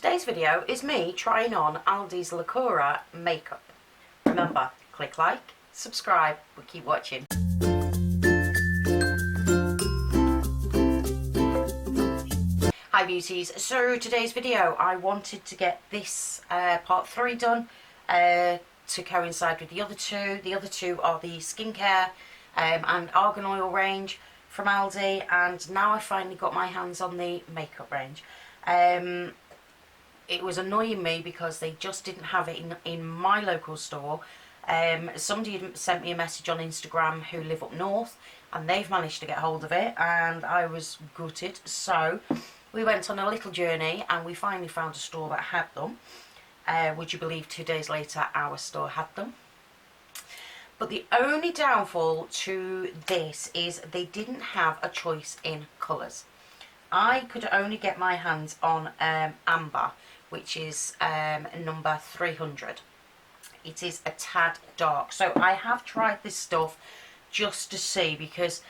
Today's video is me trying on Aldi's Lacura makeup. Remember, click like, subscribe, but keep watching. Hi beauties, so today's video I wanted to get this part 3 done to coincide with the other two. The other two are the skincare and argan oil range from Aldi, and now I finally got my hands on the makeup range. It was annoying me because they just didn't have it in my local store. Somebody had sent me a message on Instagram who live up north, and they've managed to get hold of it, and I was gutted. So we went on a little journey and we finally found a store that had them. Would you believe 2 days later our store had them? But the only downfall to this is they didn't have a choice in colours. I could only get my hands on amber, which is number 300. It is a tad dark, so I have tried this stuff just to see, because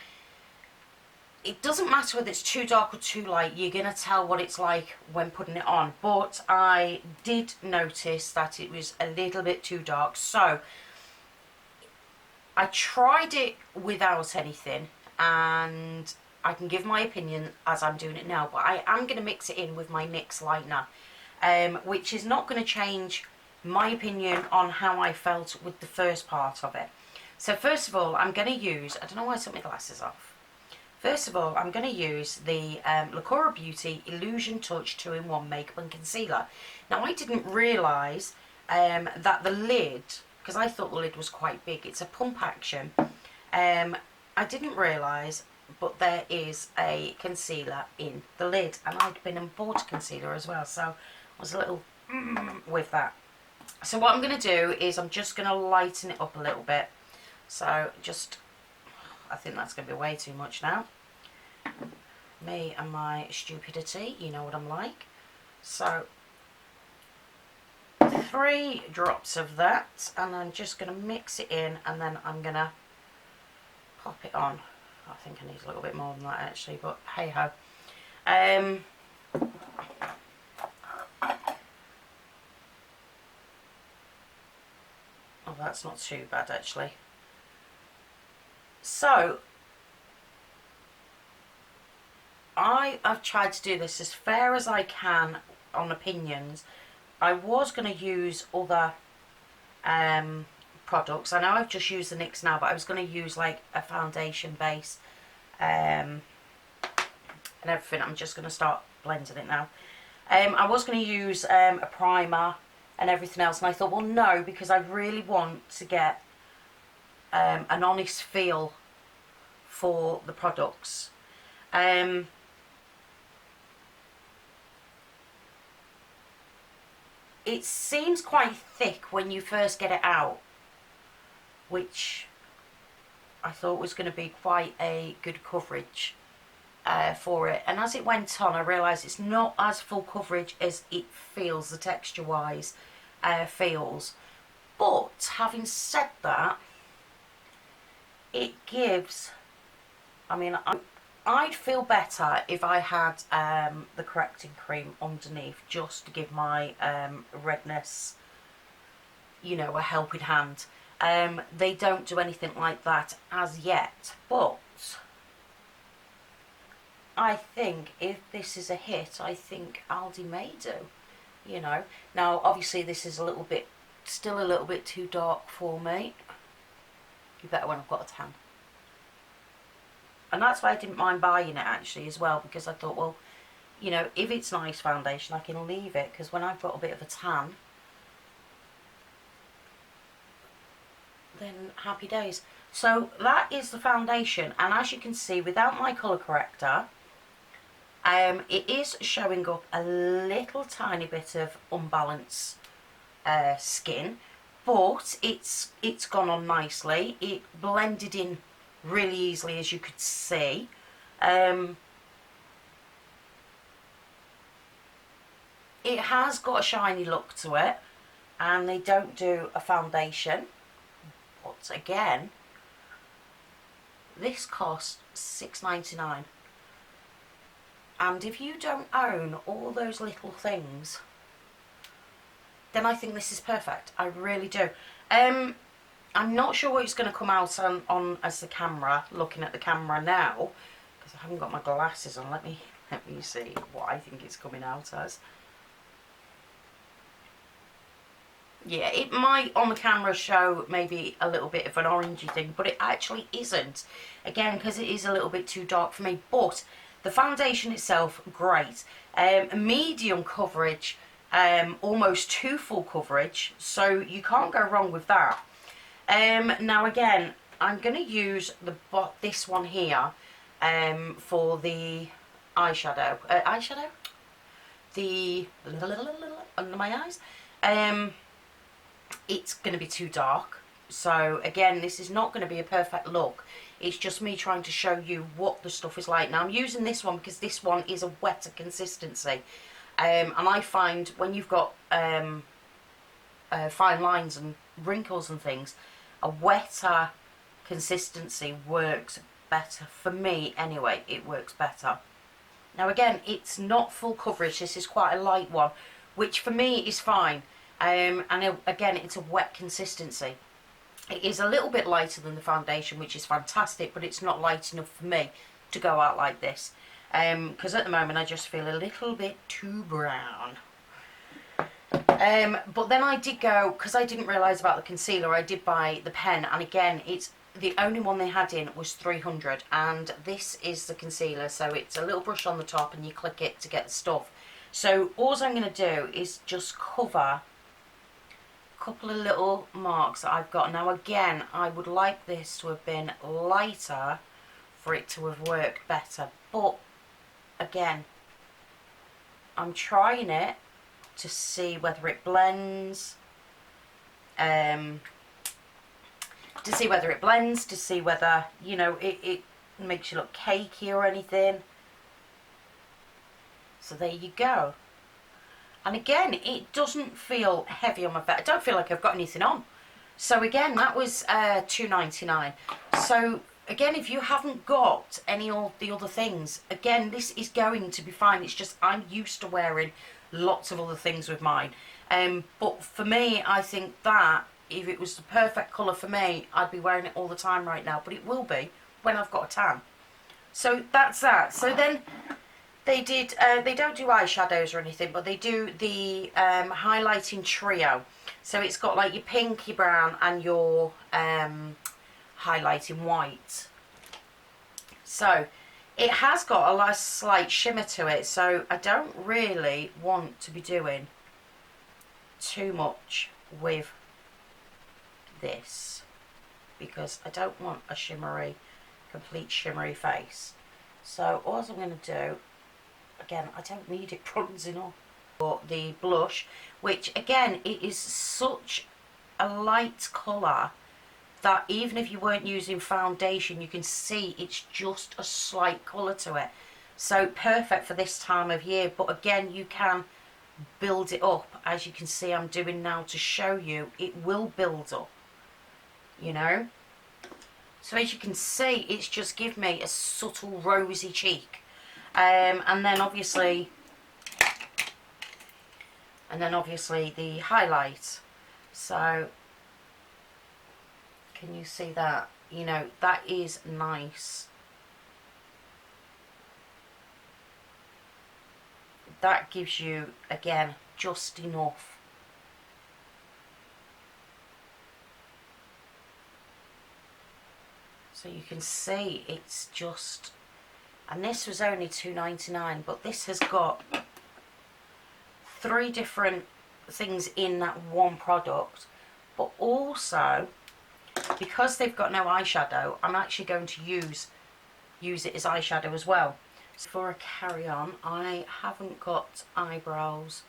it doesn't matter whether it's too dark or too light, you're going to tell what it's like when putting it on. But I did notice that it was a little bit too dark, so I tried it without anything, and I can give my opinion as I'm doing it now, but I am going to mix it in with my NYX liner, which is not going to change my opinion on how I felt with the first part of it. So first of all, I'm going to use, I don't know why I took my glasses off. First of all, I'm going to use the Lacura Beauty Illusion Touch 2-in-1 Makeup and Concealer. Now, I didn't realise that the lid, because I thought the lid was quite big, it's a pump action. I didn't realise, but there is a concealer in the lid, and I'd been and bought a concealer as well, so I was a little with that. So what I'm going to do is I'm just going to lighten it up a little bit. So just, I think that's going to be way too much now. Me and my stupidity, you know what I'm like. So 3 drops of that, and I'm just going to mix it in, and then I'm going to pop it on. I think I need a little bit more than that actually, but hey ho. Oh, that's not too bad actually. So I've tried to do this as fair as I can on opinions. I was going to use other products. I know I've just used the NYX now, but I was going to use like a foundation base and everything. I'm just going to start blending it now. I was going to use a primer and everything else, and I thought, well, no, because I really want to get an honest feel for the products. It seems quite thick when you first get it out, which I thought was going to be quite a good coverage for it. And as it went on, I realised it's not as full coverage as it feels, the texture wise feels. But having said that, it gives, I mean, I'd feel better if I had the correcting cream underneath, just to give my redness, you know, a helping hand. They don't do anything like that as yet, but I think if this is a hit, I think Aldi may do, you know. Now obviously this is a little bit, still a little bit too dark for me. You better when I've got a tan. And that's why I didn't mind buying it actually as well, because I thought, well, you know, if it's nice foundation I can leave it, because when I've got a bit of a tan, then happy days. So that is the foundation, and as you can see, without my colour corrector, it is showing up a little tiny bit of unbalanced skin, but it's gone on nicely. It blended in really easily, as you could see. It has got a shiny look to it, and they don't do a foundation. But again, this cost £6.99, and if you don't own all those little things, then I think this is perfect. I really do. I'm not sure what it's going to come out on as the camera, looking at the camera now, because I haven't got my glasses on. Let me see what I think it's coming out as. Yeah, it might on the camera show maybe a little bit of an orangey thing, but it actually isn't. Again, because it is a little bit too dark for me. But the foundation itself, great. Medium coverage, almost to full coverage, so you can't go wrong with that. Now again, I'm going to use this one here for the eyeshadow. The under my eyes. It's going to be too dark. So again, this is not going to be a perfect look. It's just me trying to show you what the stuff is like. Now I'm using this one because this one is a wetter consistency. And I find when you've got fine lines and wrinkles and things, a wetter consistency works better. For me anyway, it works better. Now again, it's not full coverage. This is quite a light one, which for me is fine. And again, it's a wet consistency. It is a little bit lighter than the foundation, which is fantastic, but it's not light enough for me to go out like this. Because at the moment I just feel a little bit too brown. But then I did go, because I didn't realise about the concealer, I did buy the pen, and again, it's the only one they had in was 300, and this is the concealer, so it's a little brush on the top and you click it to get the stuff. So all I'm going to do is just cover couple of little marks that I've got. Now again, I would like this to have been lighter for it to have worked better, but again, I'm trying it to see whether it blends, to see whether, you know, it makes you look cakey or anything. So there you go. And again, it doesn't feel heavy on my face. I don't feel like I've got anything on. So again, that was $2.99. So again, if you haven't got any of the other things, again, this is going to be fine. It's just I'm used to wearing lots of other things with mine. But for me, I think that if it was the perfect colour for me, I'd be wearing it all the time right now. But it will be when I've got a tan. So that's that. So then they did, they don't do eyeshadows or anything, but they do the highlighting trio. So it's got like your pink, your brown and your highlighting white. So it has got a slight shimmer to it, so I don't really want to be doing too much with this because I don't want a shimmery, complete shimmery face. So all I'm going to do, again, I don't need it bronzing up. But the blush, which again, it is such a light colour that even if you weren't using foundation, you can see it's just a slight colour to it. So perfect for this time of year. But again, you can build it up, as you can see I'm doing now to show you. It will build up, you know. So as you can see, it's just give me a subtle rosy cheek. And then obviously the highlight. So can you see that? You know, that is nice. That gives you, again, just enough. So you can see it's just, and this was only $2.99, but this has got 3 different things in that one product. But also, because they've got no eyeshadow, I'm actually going to use it as eyeshadow as well. So for a carry on, I haven't got eyebrows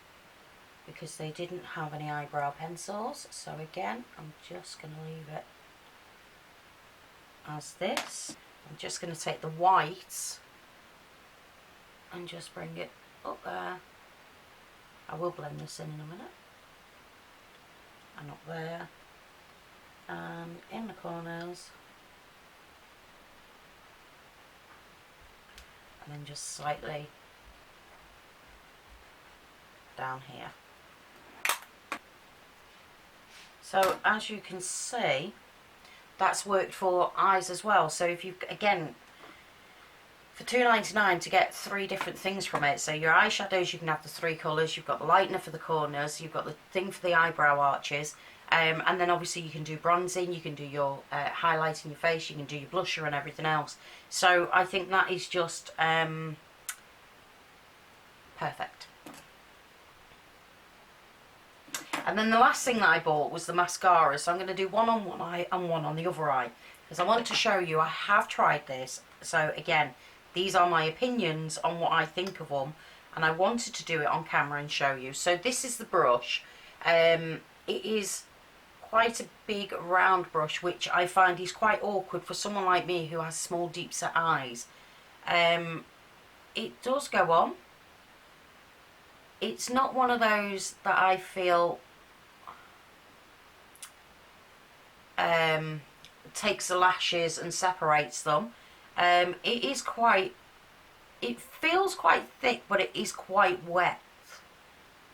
because they didn't have any eyebrow pencils. So again, I'm just going to leave it as this. I'm just going to take the white and just bring it up there. I will blend this in a minute. And up there. And in the corners. And then just slightly down here. So as you can see, that's worked for eyes as well. So if you, again, for £2.99 to get 3 different things from it. So your eyeshadows, you can have the 3 colours. You've got the lightener for the corners. You've got the thing for the eyebrow arches. And then obviously you can do bronzing. You can do your highlighting your face. You can do your blusher and everything else. So I think that is just perfect. And then the last thing that I bought was the mascara. So I'm going to do one on one eye and one on the other eye. Because I want to show you, I have tried this. So again, these are my opinions on what I think of them. And I wanted to do it on camera and show you. So this is the brush. It is quite a big round brush, which I find is quite awkward for someone like me who has small deep set eyes. It does go on. It's not one of those that I feel takes the lashes and separates them. It is quite, it feels quite thick, but it is quite wet.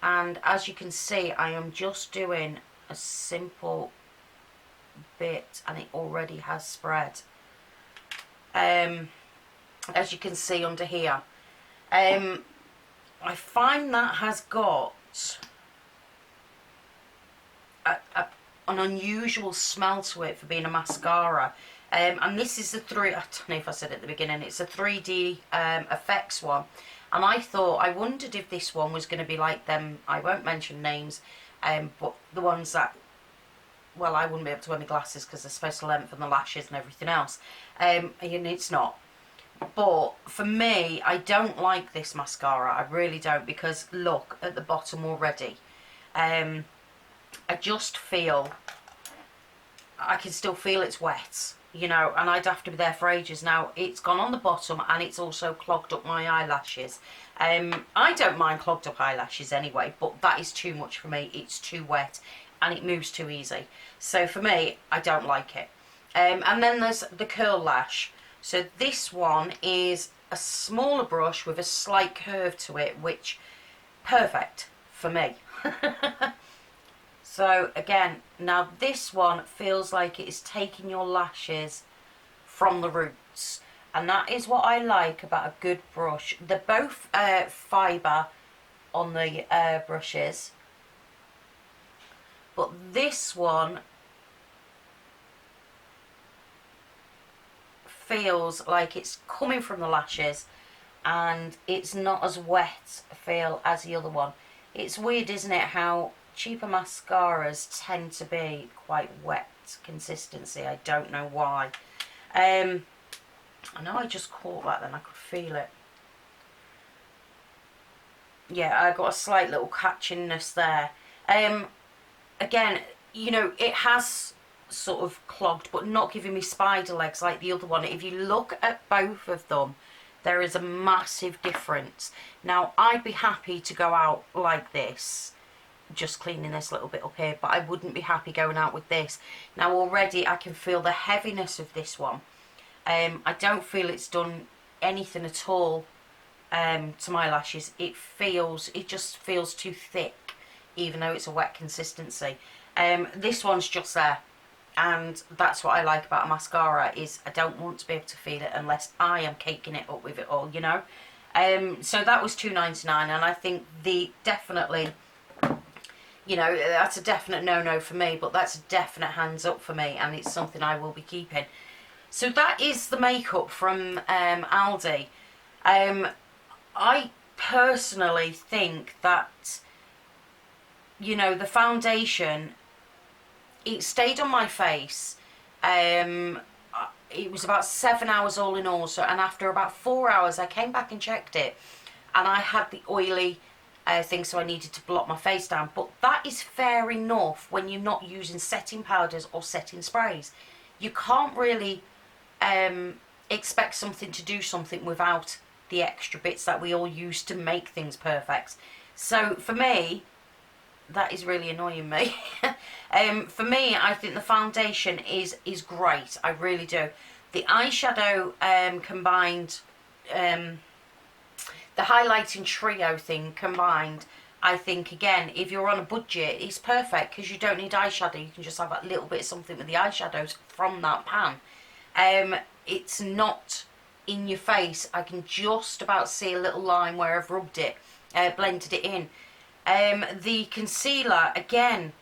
And as you can see, I am just doing a simple bit and it already has spread. As you can see under here. I find that has got an unusual smell to it for being a mascara. And this is the I don't know if I said at the beginning, it's a 3D effects one. And I wondered if this one was going to be like them, I won't mention names, but the ones that, well, I wouldn't be able to wear my glasses because they're supposed to lengthen the lashes and everything else. And it's not. But for me, I don't like this mascara. I really don't, because look at the bottom already. I just feel, I can still feel it's wet, you know, and I'd have to be there for ages. Now, it's gone on the bottom and it's also clogged up my eyelashes. I don't mind clogged up eyelashes anyway, but that is too much for me. It's too wet and it moves too easy. So for me, I don't like it. And then there's the curl lash. So this one is a smaller brush with a slight curve to it, which, perfect for me. So again, now this one feels like it is taking your lashes from the roots. And that is what I like about a good brush. They're both fibre on the brushes. But this one feels like it's coming from the lashes and it's not as wet a feel as the other one. It's weird, isn't it, how cheaper mascaras tend to be quite wet consistency. I don't know why. I know I just caught that then, I could feel it. Yeah, I got a slight little catchiness there. Again, you know, it has sort of clogged, but not giving me spider legs like the other one. If you look at both of them, there is a massive difference. Now, I'd be happy to go out like this, just cleaning this little bit up here, but I wouldn't be happy going out with this. Now, already I can feel the heaviness of this one. I don't feel it's done anything at all to my lashes. It just feels too thick, even though it's a wet consistency. This one's just there. And that's what I like about a mascara, is I don't want to be able to feel it unless I am caking it up with it all, you know. So that was £2.99, and I think definitely, you know, that's a definite no-no for me, but that's a definite hands up for me, and it's something I will be keeping. So that is the makeup from Aldi. I personally think that, you know, the foundation, it stayed on my face. It was about 7 hours all in all. So, and after about 4 hours, I came back and checked it, and I had the oily thing, so I needed to blot my face down. But that is fair enough when you're not using setting powders or setting sprays. You can't really expect something to do something without the extra bits that we all use to make things perfect. So for me, that is really annoying me. For me, I think the foundation is great. I really do. The eyeshadow combined, the highlighting trio thing combined, I think, again, if you're on a budget, it's perfect because you don't need eyeshadow. You can just have a little bit of something with the eyeshadows from that pan. It's not in your face. I can just about see a little line where I've rubbed it, blended it in. The concealer, again,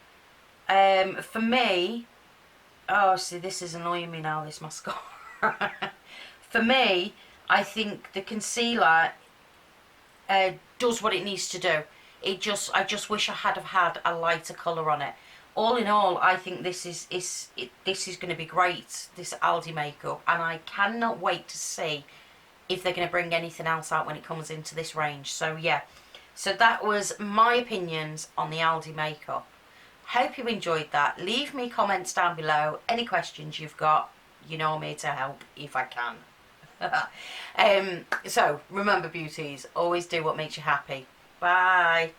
for me, oh, see, this is annoying me now, this mascara. For me, I think the concealer does what it needs to do. I just wish I had have had a lighter colour on it. All in all, I think this is going to be great, this Aldi makeup, and I cannot wait to see if they're going to bring anything else out when it comes into this range. So yeah, so that was my opinions on the Aldi makeup. Hope you enjoyed that. Leave me comments down below, any questions you've got. You know I'm here to help if I can. So remember, beauties, always do what makes you happy. Bye.